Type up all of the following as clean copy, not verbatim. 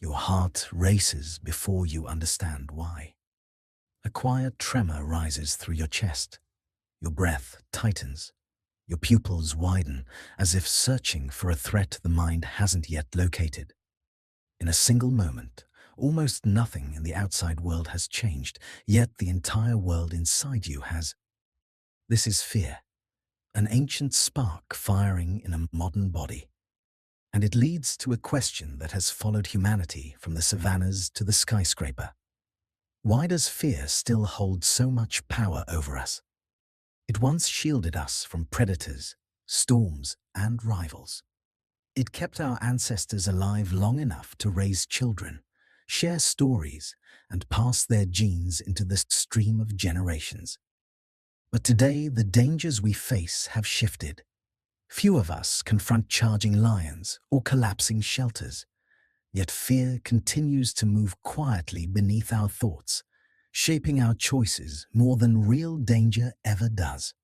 Your heart races before you understand why. A quiet tremor rises through your chest. Your breath tightens. Your pupils widen, as if searching for a threat the mind hasn't yet located. In a single moment, almost nothing in the outside world has changed, yet the entire world inside you has. This is fear, an ancient spark firing in a modern body. And it leads to a question that has followed humanity from the savannas to the skyscraper. Why does fear still hold so much power over us? It once shielded us from predators, storms, and rivals. It kept our ancestors alive long enough to raise children, share stories, and pass their genes into the stream of generations. But today, the dangers we face have shifted. Few of us confront charging lions or collapsing shelters, yet fear continues to move quietly beneath our thoughts, shaping our choices more than real danger ever does.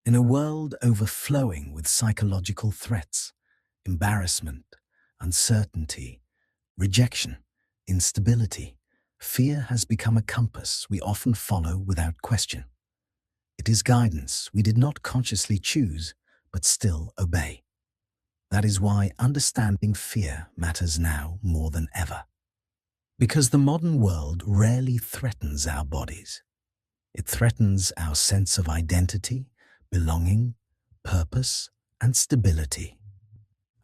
In a world overflowing with psychological threats, embarrassment, uncertainty, rejection, instability, fear has become a compass we often follow without question. It is guidance we did not consciously choose, but still obey. That is why understanding fear matters now more than ever. Because the modern world rarely threatens our bodies. It threatens our sense of identity, belonging, purpose, and stability.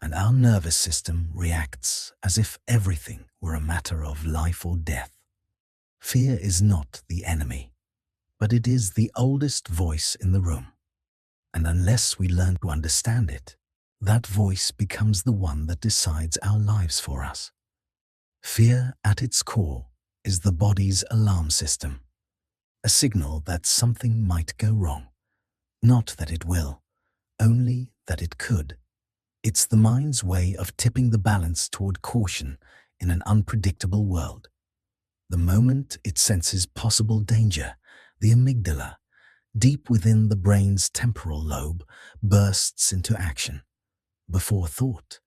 And our nervous system reacts as if everything were a matter of life or death. Fear is not the enemy, but it is the oldest voice in the room. And unless we learn to understand it, that voice becomes the one that decides our lives for us. Fear, at its core, is the body's alarm system, a signal that something might go wrong. Not that it will, only that it could. It's the mind's way of tipping the balance toward caution in an unpredictable world. The moment it senses possible danger, the amygdala, deep within the brain's temporal lobe, bursts into action. Before thought,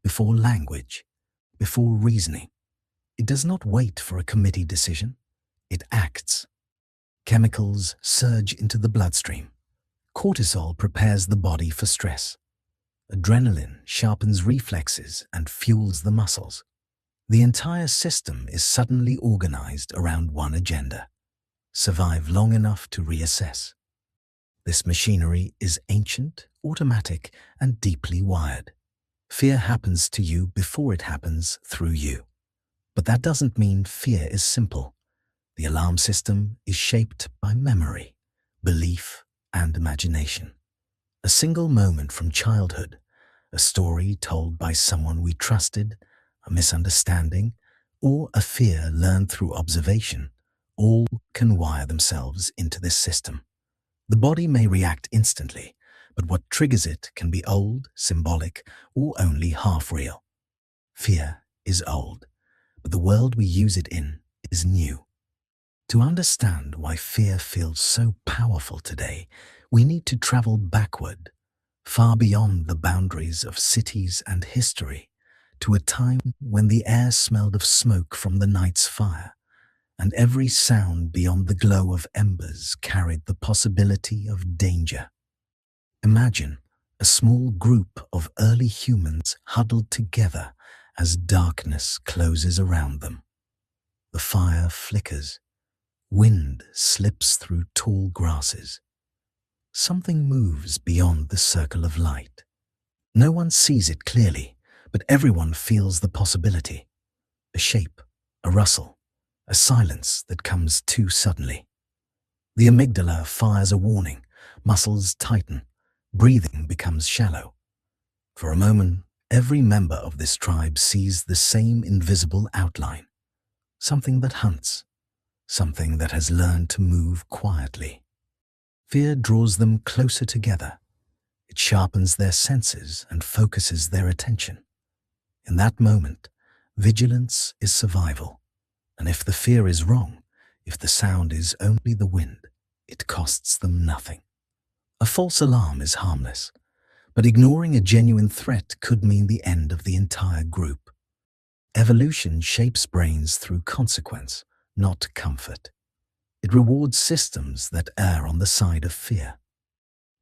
before language, before reasoning. It does not wait for a committee decision. It acts. Chemicals surge into the bloodstream. Cortisol prepares the body for stress. Adrenaline sharpens reflexes and fuels the muscles. The entire system is suddenly organized around one agenda: survive long enough to reassess. This machinery is ancient, automatic, and deeply wired. Fear happens to you before it happens through you. But that doesn't mean fear is simple. The alarm system is shaped by memory, belief, and imagination. A single moment from childhood, a story told by someone we trusted, a misunderstanding, or a fear learned through observation, all can wire themselves into this system. The body may react instantly, but what triggers it can be old, symbolic, or only half real. Fear is old, but the world we use it in is new. To understand why fear feels so powerful today, we need to travel backward, far beyond the boundaries of cities and history, to a time when the air smelled of smoke from the night's fire, and every sound beyond the glow of embers carried the possibility of danger. Imagine a small group of early humans huddled together as darkness closes around them. The fire flickers. Wind slips through tall grasses. Something moves beyond the circle of light. No one sees it clearly, but everyone feels the possibility. A shape, a rustle, a silence that comes too suddenly. The amygdala fires a warning, muscles tighten, breathing becomes shallow. For a moment, every member of this tribe sees the same invisible outline, something that hunts, something that has learned to move quietly. Fear draws them closer together. It sharpens their senses and focuses their attention. In that moment, vigilance is survival. And if the fear is wrong, if the sound is only the wind, it costs them nothing. A false alarm is harmless, but ignoring a genuine threat could mean the end of the entire group. Evolution shapes brains through consequence, not comfort. It rewards systems that err on the side of fear.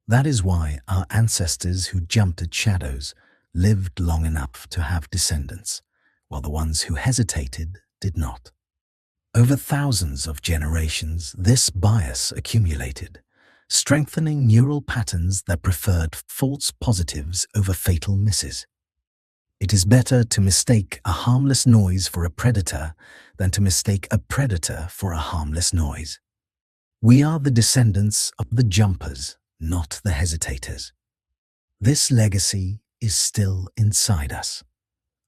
That is why our ancestors who jumped at shadows lived long enough to have descendants, while the ones who hesitated did not. Over thousands of generations, this bias accumulated, strengthening neural patterns that preferred false positives over fatal misses. It is better to mistake a harmless noise for a predator than to mistake a predator for a harmless noise. We are the descendants of the jumpers, not the hesitators. This legacy is still inside us.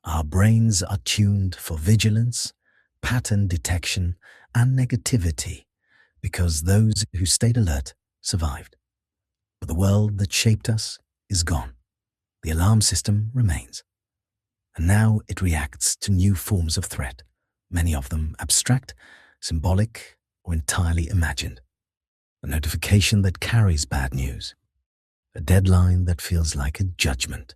Our brains are tuned for vigilance, pattern detection, and negativity because those who stayed alert survived. But the world that shaped us is gone. The alarm system remains. And now it reacts to new forms of threat, many of them abstract, symbolic, or entirely imagined. A notification that carries bad news, a deadline that feels like a judgment,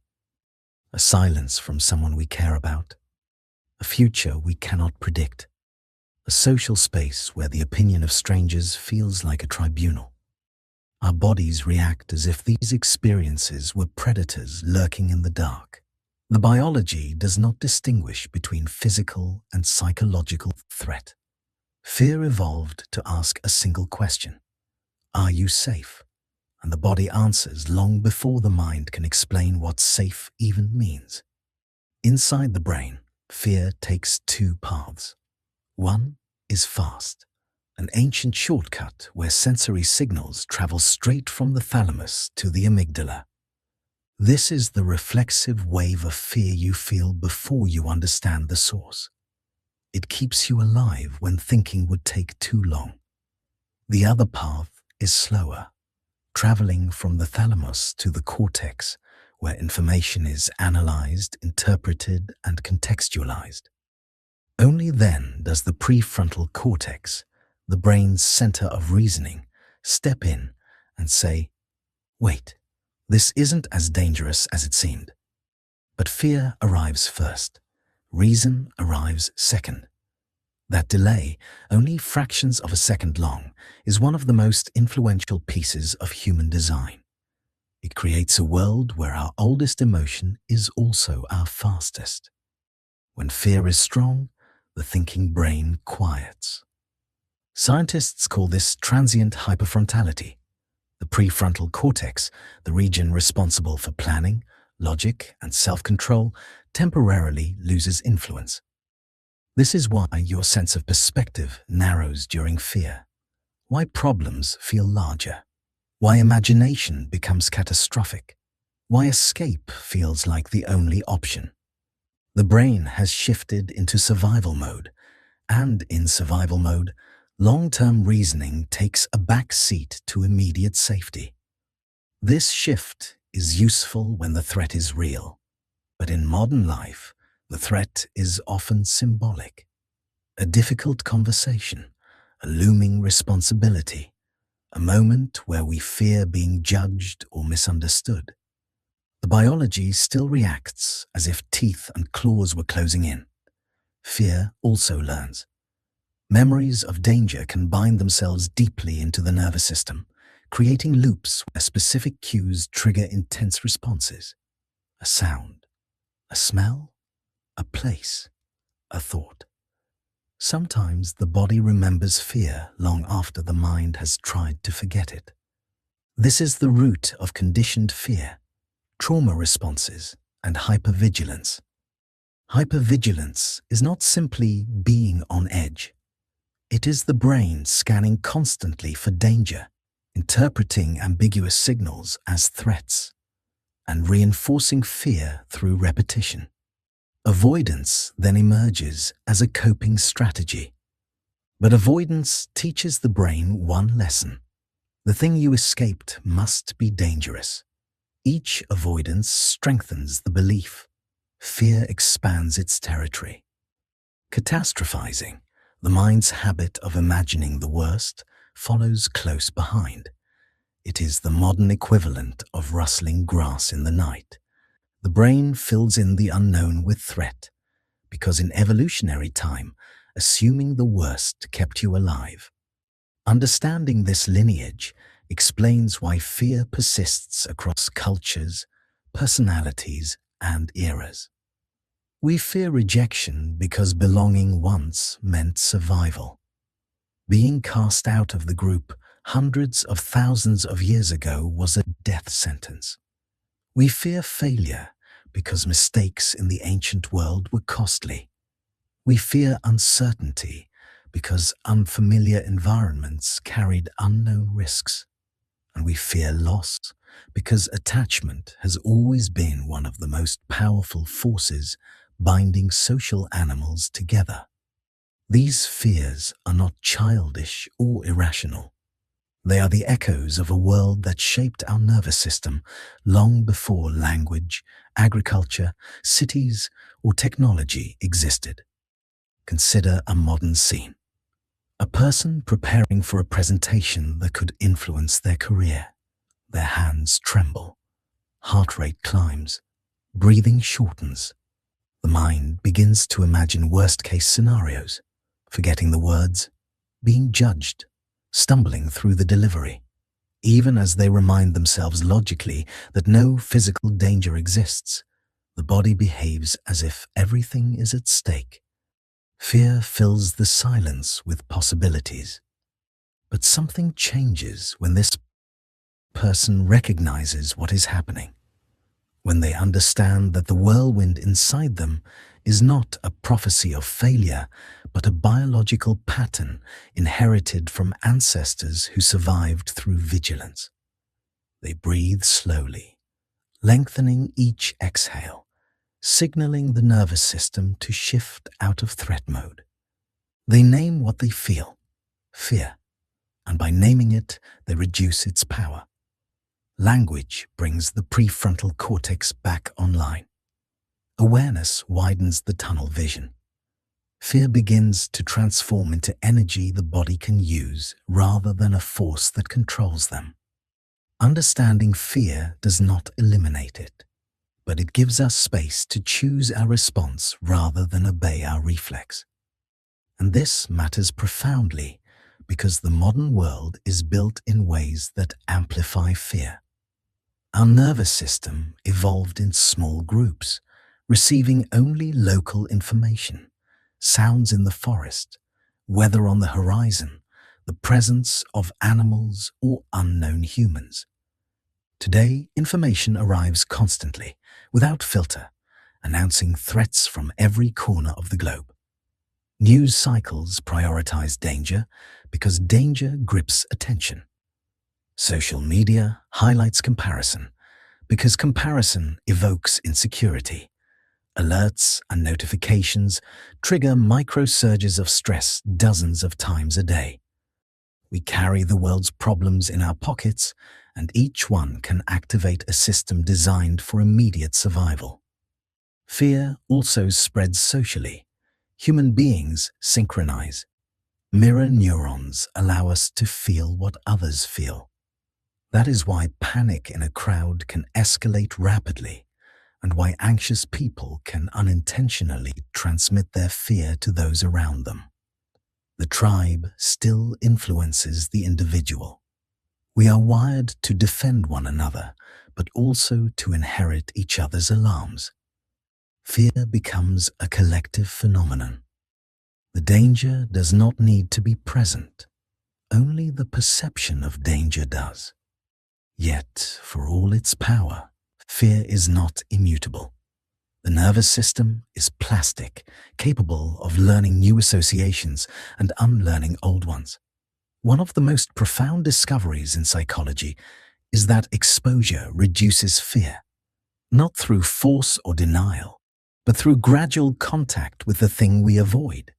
a silence from someone we care about, a future we cannot predict, a social space where the opinion of strangers feels like a tribunal. Our bodies react as if these experiences were predators lurking in the dark. The biology does not distinguish between physical and psychological threat. Fear evolved to ask a single question: are you safe? And the body answers long before the mind can explain what safe even means. Inside the brain, fear takes two paths. One is fast, an ancient shortcut where sensory signals travel straight from the thalamus to the amygdala. This is the reflexive wave of fear you feel before you understand the source. It keeps you alive when thinking would take too long. The other path is slower, traveling from the thalamus to the cortex, where information is analyzed, interpreted, and contextualized. Only then does the prefrontal cortex, the brain's center of reasoning, step in and say, wait, this isn't as dangerous as it seemed. But fear arrives first. Reason arrives second. That delay, only fractions of a second long, is one of the most influential pieces of human design. It creates a world where our oldest emotion is also our fastest. When fear is strong, the thinking brain quiets. Scientists call this transient hyperfrontality. The prefrontal cortex, the region responsible for planning, logic, and self-control, temporarily loses influence. This is why your sense of perspective narrows during fear, why problems feel larger, why imagination becomes catastrophic, why escape feels like the only option. The brain has shifted into survival mode, and in survival mode, long-term reasoning takes a back seat to immediate safety. This shift is useful when the threat is real, but in modern life, the threat is often symbolic. A difficult conversation, a looming responsibility, a moment where we fear being judged or misunderstood. The biology still reacts as if teeth and claws were closing in. Fear also learns. Memories of danger can bind themselves deeply into the nervous system, creating loops where specific cues trigger intense responses. A sound, a smell, a place, a thought. Sometimes the body remembers fear long after the mind has tried to forget it. This is the root of conditioned fear, trauma responses, and hypervigilance. Hypervigilance is not simply being on edge. It is the brain scanning constantly for danger, interpreting ambiguous signals as threats, and reinforcing fear through repetition. Avoidance then emerges as a coping strategy. But avoidance teaches the brain one lesson. The thing you escaped must be dangerous. Each avoidance strengthens the belief. Fear expands its territory. Catastrophizing, the mind's habit of imagining the worst, follows close behind. It is the modern equivalent of rustling grass in the night. The brain fills in the unknown with threat, because in evolutionary time, assuming the worst kept you alive. Understanding this lineage explains why fear persists across cultures, personalities, and eras. We fear rejection because belonging once meant survival. Being cast out of the group hundreds of thousands of years ago was a death sentence. We fear failure because mistakes in the ancient world were costly. We fear uncertainty because unfamiliar environments carried unknown risks. And we fear loss because attachment has always been one of the most powerful forces binding social animals together. These fears are not childish or irrational. They are the echoes of a world that shaped our nervous system long before language, agriculture, cities, or technology existed. Consider a modern scene. A person preparing for a presentation that could influence their career. Their hands tremble, heart rate climbs, breathing shortens. The mind begins to imagine worst-case scenarios, forgetting the words, being judged, stumbling through the delivery. Even as they remind themselves logically that no physical danger exists, the body behaves as if everything is at stake. Fear fills the silence with possibilities. But something changes when this person recognizes what is happening. When they understand that the whirlwind inside them is not a prophecy of failure, but a biological pattern inherited from ancestors who survived through vigilance. They breathe slowly, lengthening each exhale, signaling the nervous system to shift out of threat mode. They name what they feel, fear, and by naming it, they reduce its power. Language brings the prefrontal cortex back online. Awareness widens the tunnel vision. Fear begins to transform into energy the body can use rather than a force that controls them. Understanding fear does not eliminate it, but it gives us space to choose our response rather than obey our reflex. And this matters profoundly because the modern world is built in ways that amplify fear. Our nervous system evolved in small groups, receiving only local information, sounds in the forest, weather on the horizon, the presence of animals or unknown humans. Today, information arrives constantly, without filter, announcing threats from every corner of the globe. News cycles prioritize danger because danger grips attention. Social media highlights comparison because comparison evokes insecurity. Alerts and notifications trigger micro-surges of stress dozens of times a day. We carry the world's problems in our pockets, and each one can activate a system designed for immediate survival. Fear also spreads socially. Human beings synchronize. Mirror neurons allow us to feel what others feel. That is why panic in a crowd can escalate rapidly, and why anxious people can unintentionally transmit their fear to those around them. The tribe still influences the individual. We are wired to defend one another, but also to inherit each other's alarms. Fear becomes a collective phenomenon. The danger does not need to be present. Only the perception of danger does. Yet, for all its power, fear is not immutable. The nervous system is plastic, capable of learning new associations and unlearning old ones. One of the most profound discoveries in psychology is that exposure reduces fear, not through force or denial, but through gradual contact with the thing we avoid.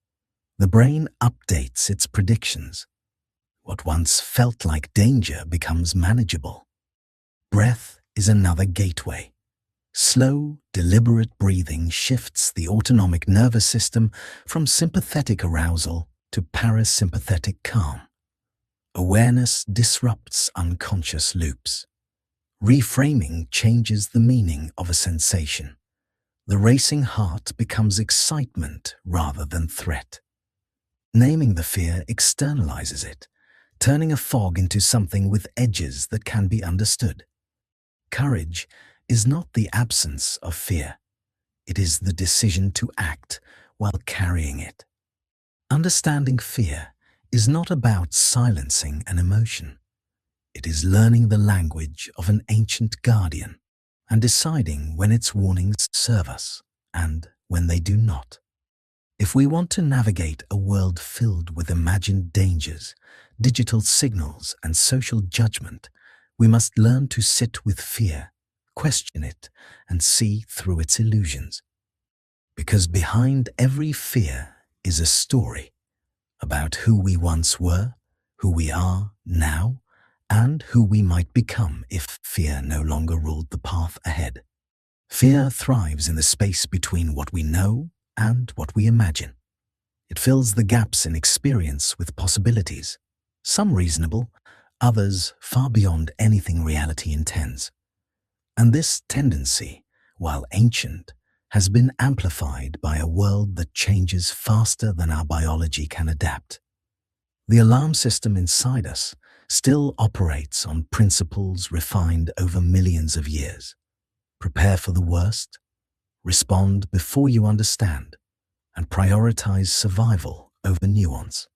The brain updates its predictions. What once felt like danger becomes manageable. Breath is another gateway. Slow, deliberate breathing shifts the autonomic nervous system from sympathetic arousal to parasympathetic calm. Awareness disrupts unconscious loops. Reframing changes the meaning of a sensation. The racing heart becomes excitement rather than threat. Naming the fear externalizes it, turning a fog into something with edges that can be understood. Courage is not the absence of fear. It is the decision to act while carrying it. Understanding fear is not about silencing an emotion. It is learning the language of an ancient guardian and deciding when its warnings serve us and when they do not. If we want to navigate a world filled with imagined dangers, digital signals, and social judgment, we must learn to sit with fear, question it, and see through its illusions. Because behind every fear is a story about who we once were, who we are now, and who we might become if fear no longer ruled the path ahead. Fear thrives in the space between what we know and what we imagine. It fills the gaps in experience with possibilities, some reasonable, others far beyond anything reality intends. And this tendency, while ancient, has been amplified by a world that changes faster than our biology can adapt. The alarm system inside us still operates on principles refined over millions of years. Prepare for the worst, respond before you understand, and prioritize survival over nuance.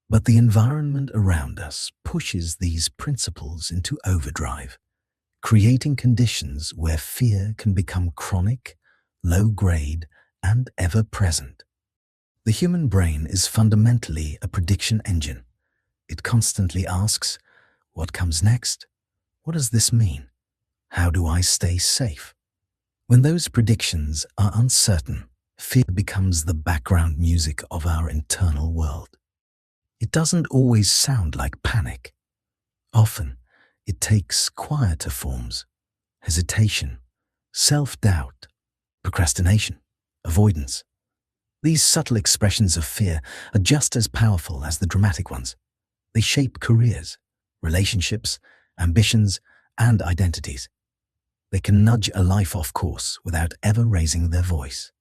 But the environment around us pushes these principles into overdrive, creating conditions where fear can become chronic, low-grade, and ever-present. The human brain is fundamentally a prediction engine. It constantly asks, what comes next? What does this mean? How do I stay safe? When those predictions are uncertain, fear becomes the background music of our internal world. It doesn't always sound like panic. Often, it takes quieter forms: hesitation, self-doubt, procrastination, avoidance. These subtle expressions of fear are just as powerful as the dramatic ones. They shape careers, relationships, ambitions, and identities. They can nudge a life off course without ever raising their voice.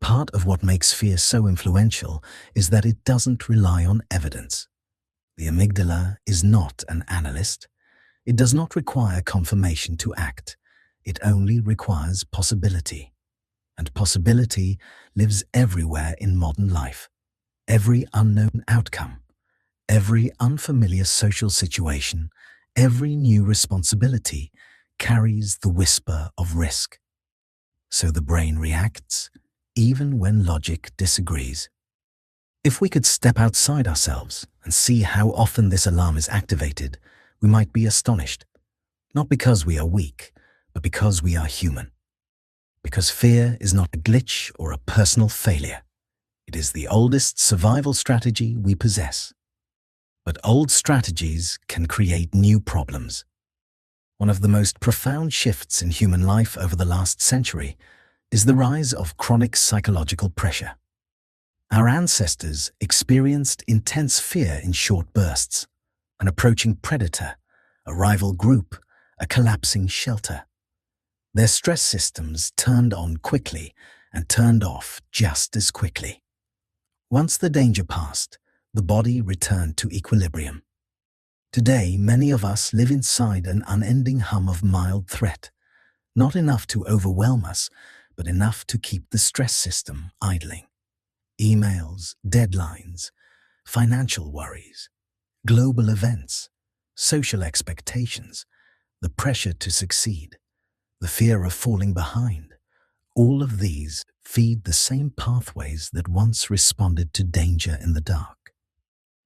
Part of what makes fear so influential is that it doesn't rely on evidence. The amygdala is not an analyst. It does not require confirmation to act. It only requires possibility. And possibility lives everywhere in modern life. Every unknown outcome, every unfamiliar social situation, every new responsibility carries the whisper of risk. So the brain reacts, even when logic disagrees. If we could step outside ourselves and see how often this alarm is activated, we might be astonished. Not because we are weak, but because we are human. Because fear is not a glitch or a personal failure. It is the oldest survival strategy we possess. But old strategies can create new problems. One of the most profound shifts in human life over the last century is the rise of chronic psychological pressure. Our ancestors experienced intense fear in short bursts: an approaching predator, a rival group, a collapsing shelter. Their stress systems turned on quickly and turned off just as quickly. Once the danger passed, the body returned to equilibrium. Today, many of us live inside an unending hum of mild threat, not enough to overwhelm us, but enough to keep the stress system idling. Emails, deadlines, financial worries, global events, social expectations, the pressure to succeed, the fear of falling behind. All of these feed the same pathways that once responded to danger in the dark.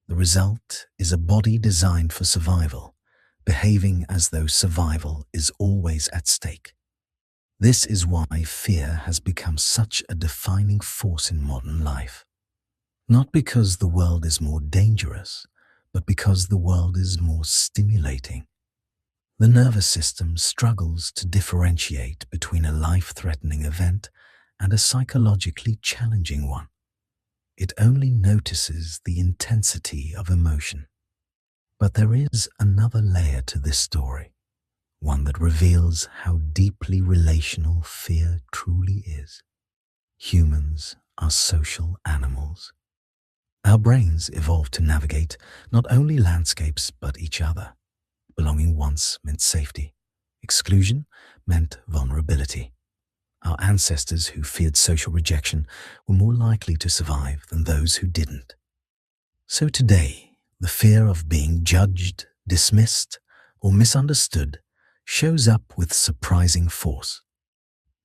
The result is a body designed for survival, behaving as though survival is always at stake. This is why fear has become such a defining force in modern life. Not because the world is more dangerous, but because the world is more stimulating. The nervous system struggles to differentiate between a life-threatening event and a psychologically challenging one. It only notices the intensity of emotion. But there is another layer to this story. one that reveals how deeply relational fear truly is. Humans are social animals. Our brains evolved to navigate not only landscapes but each other. Belonging once meant safety. Exclusion meant vulnerability. Our ancestors who feared social rejection were more likely to survive than those who didn't. So today, the fear of being judged, dismissed, or misunderstood shows up with surprising force.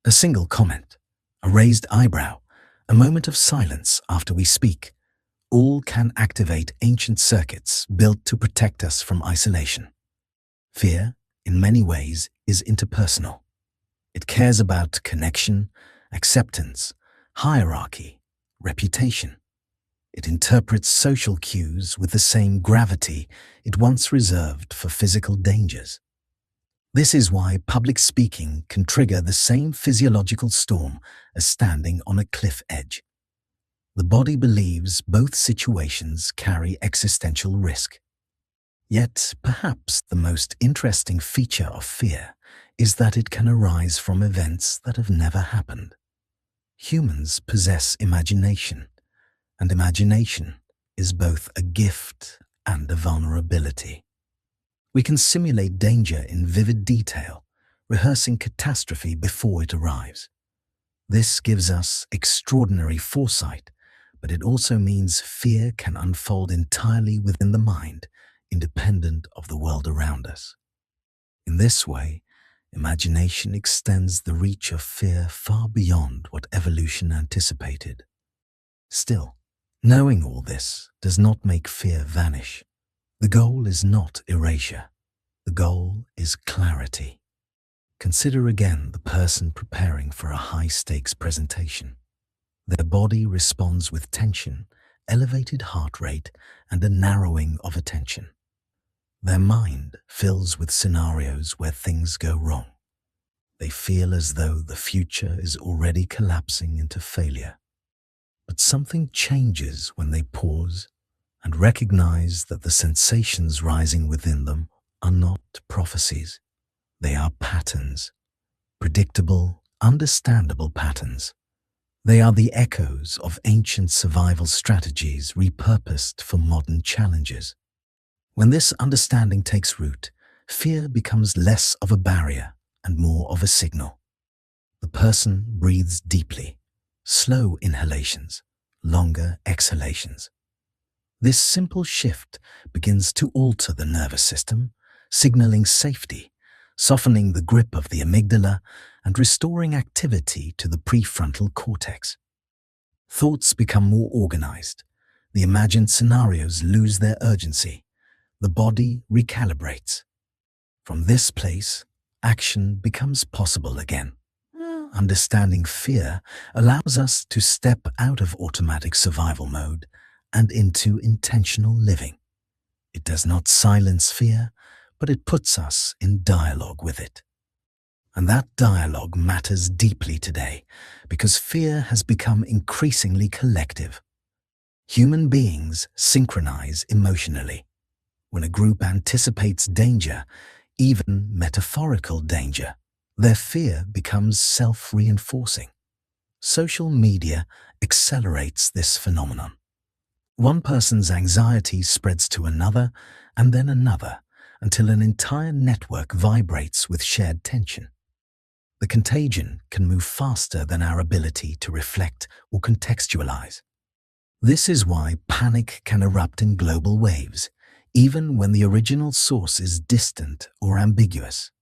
A single comment, a raised eyebrow, a moment of silence after we speak, all can activate ancient circuits built to protect us from isolation. Fear, in many ways, is interpersonal. It cares about connection, acceptance, hierarchy, reputation. It interprets social cues with the same gravity it once reserved for physical dangers. This is why public speaking can trigger the same physiological storm as standing on a cliff edge. The body believes both situations carry existential risk. Yet, perhaps the most interesting feature of fear is that it can arise from events that have never happened. Humans possess imagination, and imagination is both a gift and a vulnerability. We can simulate danger in vivid detail, rehearsing catastrophe before it arrives. This gives us extraordinary foresight, but it also means fear can unfold entirely within the mind, independent of the world around us. In this way, imagination extends the reach of fear far beyond what evolution anticipated. Still, knowing all this does not make fear vanish. The goal is not erasure. The goal is clarity. Consider again the person preparing for a high-stakes presentation. Their body responds with tension, elevated heart rate, and a narrowing of attention. Their mind fills with scenarios where things go wrong. They feel as though the future is already collapsing into failure. But something changes when they pause and recognize that the sensations rising within them are not prophecies. They are patterns, predictable, understandable patterns. They are the echoes of ancient survival strategies repurposed for modern challenges. When this understanding takes root, fear becomes less of a barrier and more of a signal. The person breathes deeply, slow inhalations, longer exhalations. This simple shift begins to alter the nervous system, signaling safety, softening the grip of the amygdala, and restoring activity to the prefrontal cortex. Thoughts become more organized. The imagined scenarios lose their urgency. The body recalibrates. From this place, action becomes possible again. Understanding fear allows us to step out of automatic survival mode and into intentional living. It does not silence fear, but it puts us in dialogue with it. And that dialogue matters deeply today because fear has become increasingly collective. Human beings synchronize emotionally. When a group anticipates danger, even metaphorical danger, their fear becomes self-reinforcing. Social media accelerates this phenomenon. One person's anxiety spreads to another and then another until an entire network vibrates with shared tension. The contagion can move faster than our ability to reflect or contextualize. This is why panic can erupt in global waves, even when the original source is distant or ambiguous.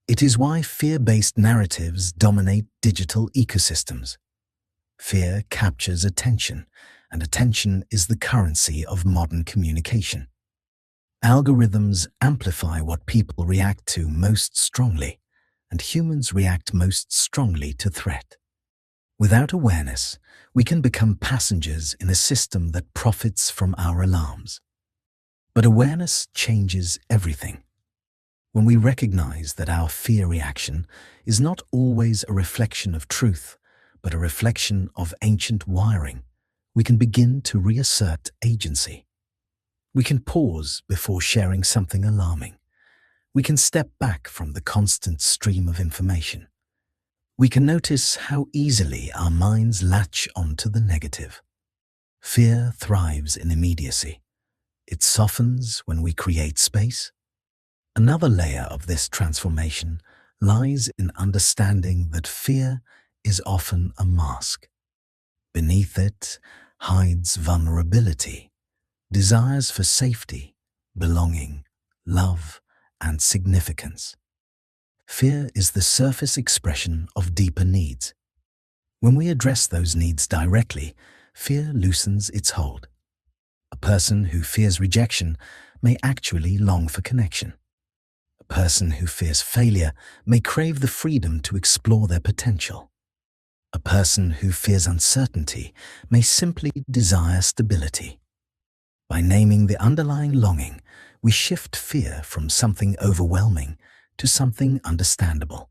It is why fear-based narratives dominate digital ecosystems. Fear captures attention, and attention is the currency of modern communication. Algorithms amplify what people react to most strongly, and humans react most strongly to threat. Without awareness, we can become passengers in a system that profits from our alarms. But awareness changes everything. When we recognize that our fear reaction is not always a reflection of truth, but a reflection of ancient wiring, we can begin to reassert agency. We can pause before sharing something alarming, we can step back from the constant stream of information. We can notice how easily our minds latch onto the negative. Fear thrives in immediacy. It softens when we create space. Another layer of this transformation lies in understanding that fear is often a mask. Beneath it hides vulnerability, desires for safety, belonging, love, and significance. Fear is the surface expression of deeper needs. When we address those needs directly, fear loosens its hold. A person who fears rejection may actually long for connection. A person who fears failure may crave the freedom to explore their potential. A person who fears uncertainty may simply desire stability. By naming the underlying longing, we shift fear from something overwhelming to something understandable.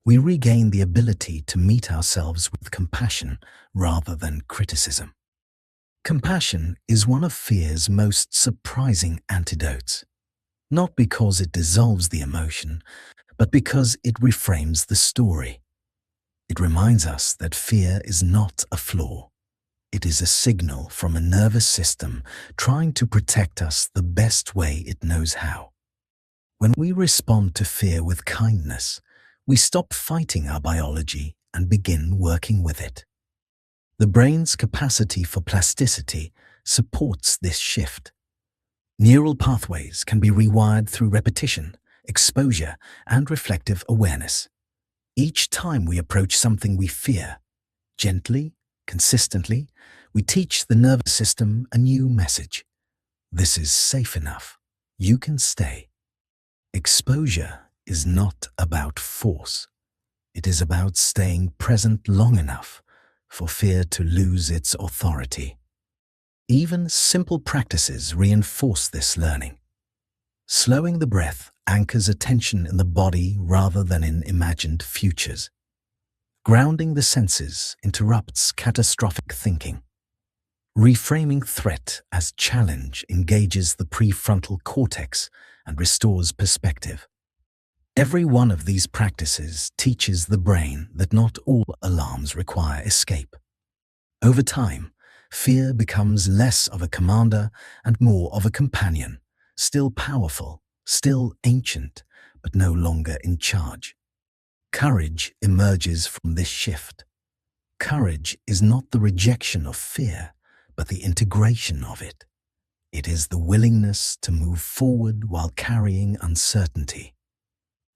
We regain the ability to meet ourselves with compassion rather than criticism. Compassion is one of fear's most surprising antidotes, not because it dissolves the emotion, but because it reframes the story. It reminds us that fear is not a flaw. It is a signal from a nervous system trying to protect us the best way it knows how. When we respond to fear with kindness, we stop fighting our biology and begin working with it. The brain's capacity for plasticity supports this shift. Neural pathways can be rewired through repetition, exposure, and reflective awareness. Each time we approach something we fear, gently, consistently, we teach the nervous system a new message. This is safe enough. You can stay. Exposure is not about force. It is about staying present long enough for fear to lose its authority. Even simple practices reinforce this learning. Slowing the breath anchors attention in the body rather than in imagined futures. Grounding the senses interrupts catastrophic thinking. Reframing threat as challenge engages the prefrontal cortex and restores perspective. Every one of these practices teaches the brain that not all alarms require escape. Over time, fear becomes less of a commander and more of a companion, still powerful, still ancient, but no longer in charge. Courage emerges from this shift. Courage is not the rejection of fear, but the integration of it. It is the willingness to move forward while carrying uncertainty.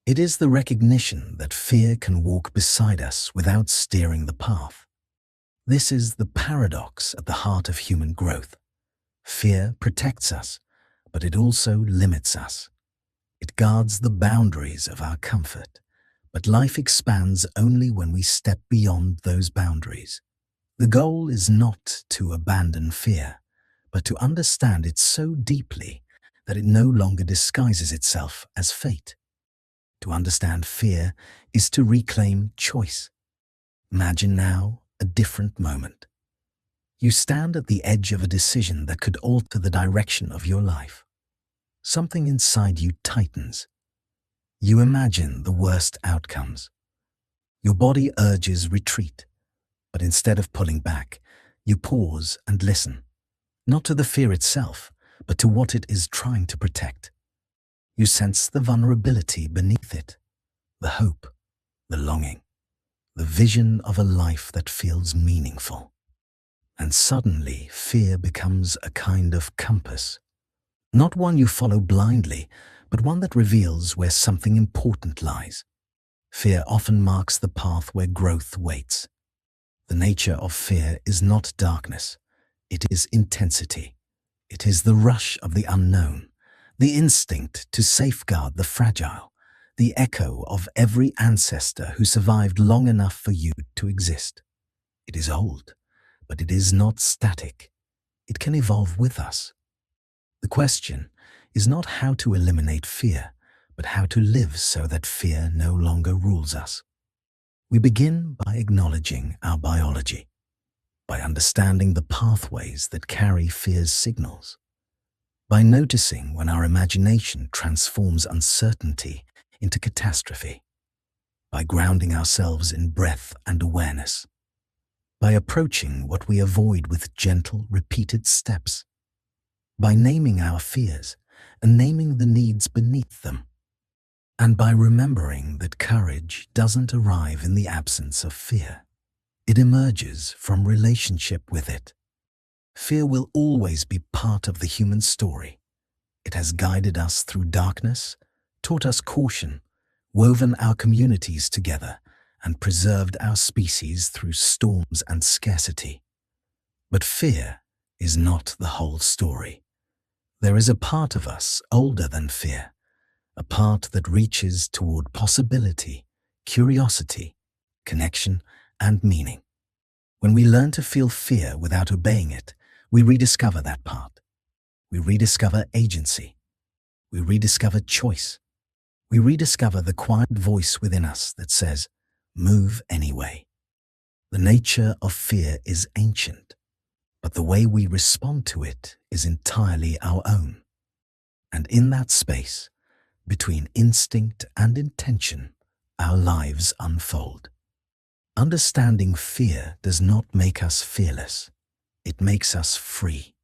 It is the recognition that fear can walk beside us without steering the path. This is the paradox at the heart of human growth. Fear protects us, but it also limits us. It guards the boundaries of our comfort, but life expands only when we step beyond those boundaries. The goal is not to abandon fear, but to understand it so deeply that it no longer disguises itself as fate. To understand fear is to reclaim choice. Imagine now a different moment. You stand at the edge of a decision that could alter the direction of your life. Something inside you tightens. You imagine the worst outcomes. Your body urges retreat, but instead of pulling back, you pause and listen, not to the fear itself, but to what it is trying to protect. You sense the vulnerability beneath it, the hope, the longing, the vision of a life that feels meaningful. And suddenly, fear becomes a kind of compass. Not one you follow blindly, but one that reveals where something important lies. Fear often marks the path where growth waits. The nature of fear is not darkness. It is intensity. It is the rush of the unknown, the instinct to safeguard the fragile, the echo of every ancestor who survived long enough for you to exist. It is old, but it is not static. It can evolve with us. The question is not how to eliminate fear, but how to live so that fear no longer rules us. We begin by acknowledging our biology, by understanding the pathways that carry fear's signals. by noticing when our imagination transforms uncertainty into catastrophe, by grounding ourselves in breath and awareness, by approaching what we avoid with gentle, repeated steps, by naming our fears and naming the needs beneath them, and by remembering that courage doesn't arrive in the absence of fear. It emerges from relationship with it. Fear will always be part of the human story. It has guided us through darkness, taught us caution, woven our communities together, and preserved our species through storms and scarcity. But fear is not the whole story. There is a part of us older than fear, a part that reaches toward possibility, curiosity, connection, and meaning. When we learn to feel fear without obeying it, we rediscover that part. We rediscover agency. We rediscover choice. We rediscover the quiet voice within us that says, "Move anyway." The nature of fear is ancient, but the way we respond to it is entirely our own. And in that space, between instinct and intention, our lives unfold. Understanding fear does not make us fearless. It makes us free.